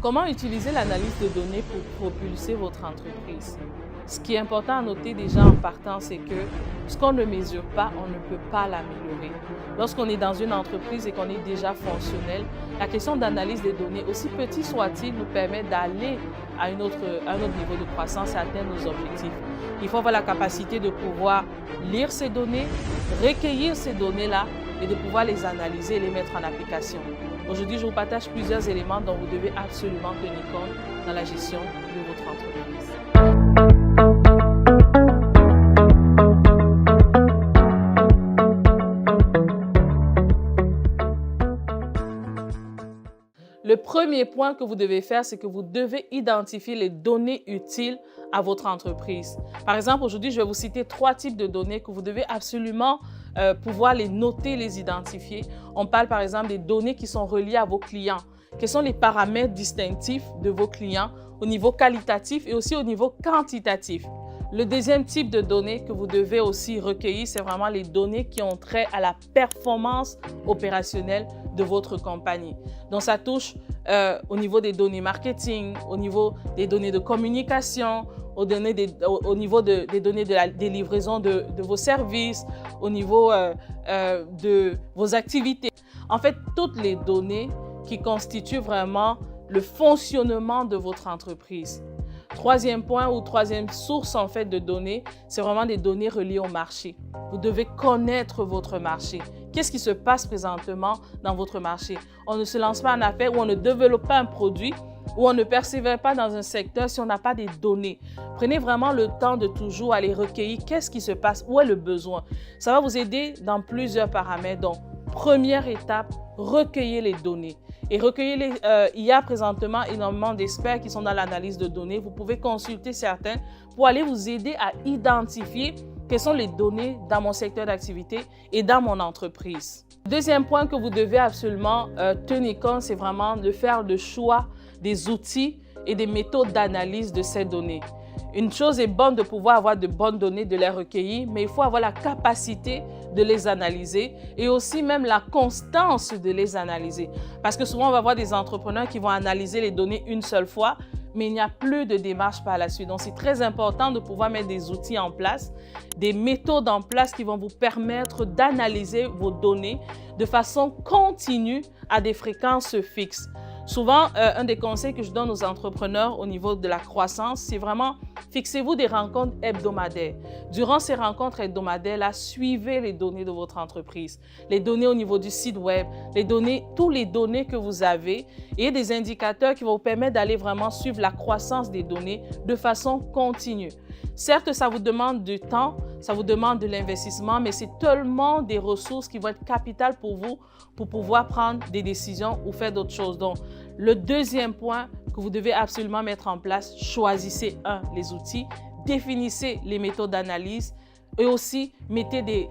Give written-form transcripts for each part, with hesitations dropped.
Comment utiliser l'analyse de données pour propulser votre entreprise? Ce qui est important à noter déjà en partant, c'est que ce qu'on ne mesure pas, on ne peut pas l'améliorer. Lorsqu'on est dans une entreprise et qu'on est déjà fonctionnel, la question d'analyse des données, aussi petit soit-il, nous permet d'aller à un autre niveau de croissance et atteindre nos objectifs. Il faut avoir la capacité de pouvoir lire ces données, recueillir ces données-là et de pouvoir les analyser et les mettre en application. Aujourd'hui, je vous partage plusieurs éléments dont vous devez absolument tenir compte dans la gestion de votre entreprise. Le premier point que vous devez faire, c'est que vous devez identifier les données utiles à votre entreprise. Par exemple, aujourd'hui, je vais vous citer 3 types de données que vous devez absolument pouvoir les noter, les identifier. On parle par exemple des données qui sont reliées à vos clients. Quels sont les paramètres distinctifs de vos clients au niveau qualitatif et aussi au niveau quantitatif? Le deuxième type de données que vous devez aussi recueillir, c'est vraiment les données qui ont trait à la performance opérationnelle de votre compagnie. Donc, ça touche au niveau des données marketing, au niveau des données de communication, au niveau des données des livraisons de vos services, au niveau de vos activités. En fait, toutes les données qui constituent vraiment le fonctionnement de votre entreprise. Troisième point ou troisième source en fait de données, c'est vraiment des données reliées au marché. Vous devez connaître votre marché. Qu'est-ce qui se passe présentement dans votre marché? On ne se lance pas en affaires ou on ne développe pas un produit ou on ne persévère pas dans un secteur si on n'a pas des données. Prenez vraiment le temps de toujours aller recueillir qu'est-ce qui se passe, où est le besoin. Ça va vous aider dans plusieurs paramètres. Donc, première étape, recueillez les données. Et il y a présentement énormément d'experts qui sont dans l'analyse de données. Vous pouvez consulter certains pour aller vous aider à identifier quelles sont les données dans mon secteur d'activité et dans mon entreprise. Deuxième point que vous devez absolument tenir compte, c'est vraiment de faire le choix des outils et des méthodes d'analyse de ces données. Une chose est bonne de pouvoir avoir de bonnes données, de les recueillir, mais il faut avoir la capacité de les analyser et aussi même la constance de les analyser. Parce que souvent, on va voir des entrepreneurs qui vont analyser les données une seule fois, mais il n'y a plus de démarche par la suite. Donc, c'est très important de pouvoir mettre des outils en place, des méthodes en place qui vont vous permettre d'analyser vos données de façon continue à des fréquences fixes. Souvent, un des conseils que je donne aux entrepreneurs au niveau de la croissance, c'est vraiment fixez-vous des rencontres hebdomadaires. Durant ces rencontres hebdomadaires-là, suivez les données de votre entreprise, les données au niveau du site web, tous les données que vous avez et des indicateurs qui vont vous permettre d'aller vraiment suivre la croissance des données de façon continue. Certes, ça vous demande du temps, ça vous demande de l'investissement, mais c'est tellement des ressources qui vont être capitales pour vous pour pouvoir prendre des décisions ou faire d'autres choses. Donc, le deuxième point que vous devez absolument mettre en place, choisissez les outils, définissez les méthodes d'analyse et aussi mettez des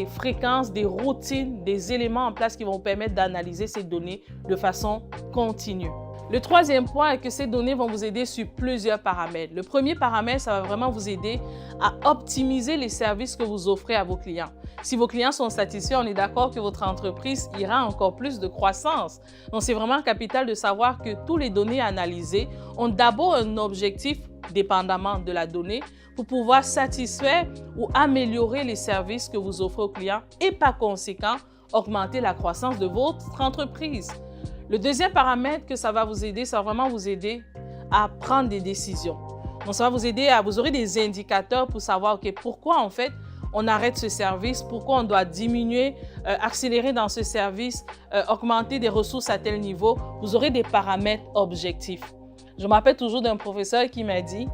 fréquences, des routines, des éléments en place qui vont vous permettre d'analyser ces données de façon continue. Le troisième point est que ces données vont vous aider sur plusieurs paramètres. Le premier paramètre, ça va vraiment vous aider à optimiser les services que vous offrez à vos clients. Si vos clients sont satisfaits, on est d'accord que votre entreprise ira encore plus de croissance. Donc, c'est vraiment capital de savoir que toutes les données analysées ont d'abord un objectif dépendamment de la donnée pour pouvoir satisfaire ou améliorer les services que vous offrez aux clients et par conséquent, augmenter la croissance de votre entreprise. Le deuxième paramètre que ça va vous aider, ça va vraiment vous aider à prendre des décisions. Donc, ça va vous aider vous aurez des indicateurs pour savoir, OK, pourquoi en fait on arrête ce service, pourquoi on doit diminuer, accélérer dans ce service, augmenter des ressources à tel niveau. Vous aurez des paramètres objectifs. Je me rappelle toujours d'un professeur qui m'a dit,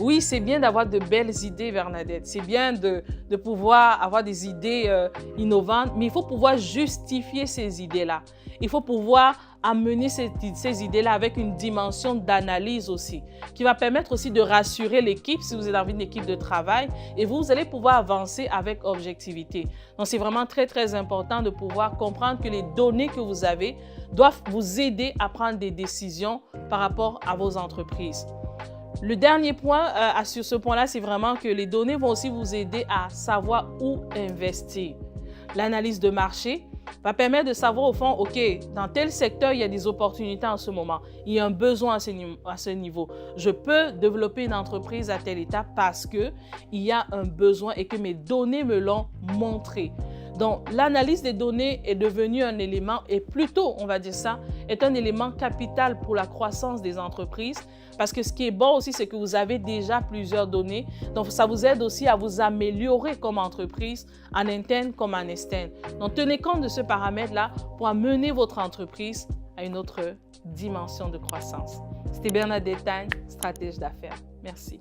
oui, c'est bien d'avoir de belles idées, Bernadette. C'est bien de pouvoir avoir des idées innovantes, mais il faut pouvoir justifier ces idées-là. Il faut pouvoir amener ces idées-là avec une dimension d'analyse aussi, qui va permettre aussi de rassurer l'équipe si vous êtes dans une équipe de travail et vous allez pouvoir avancer avec objectivité. Donc, c'est vraiment très, très important de pouvoir comprendre que les données que vous avez doivent vous aider à prendre des décisions par rapport à vos entreprises. Le dernier point sur ce point-là, c'est vraiment que les données vont aussi vous aider à savoir où investir. L'analyse de marché, va permettre de savoir au fond, OK, dans tel secteur, il y a des opportunités en ce moment. Il y a un besoin à ce niveau. Je peux développer une entreprise à telle étape parce qu'il y a un besoin et que mes données me l'ont montré. Donc, l'analyse des données est devenue un élément, et plutôt, on va dire ça, est un élément capital pour la croissance des entreprises. Parce que ce qui est bon aussi, c'est que vous avez déjà plusieurs données. Donc, ça vous aide aussi à vous améliorer comme entreprise, en interne comme en externe. Donc, tenez compte de ce paramètre-là pour amener votre entreprise à une autre dimension de croissance. C'était Bernadette Tagne, stratège d'affaires. Merci.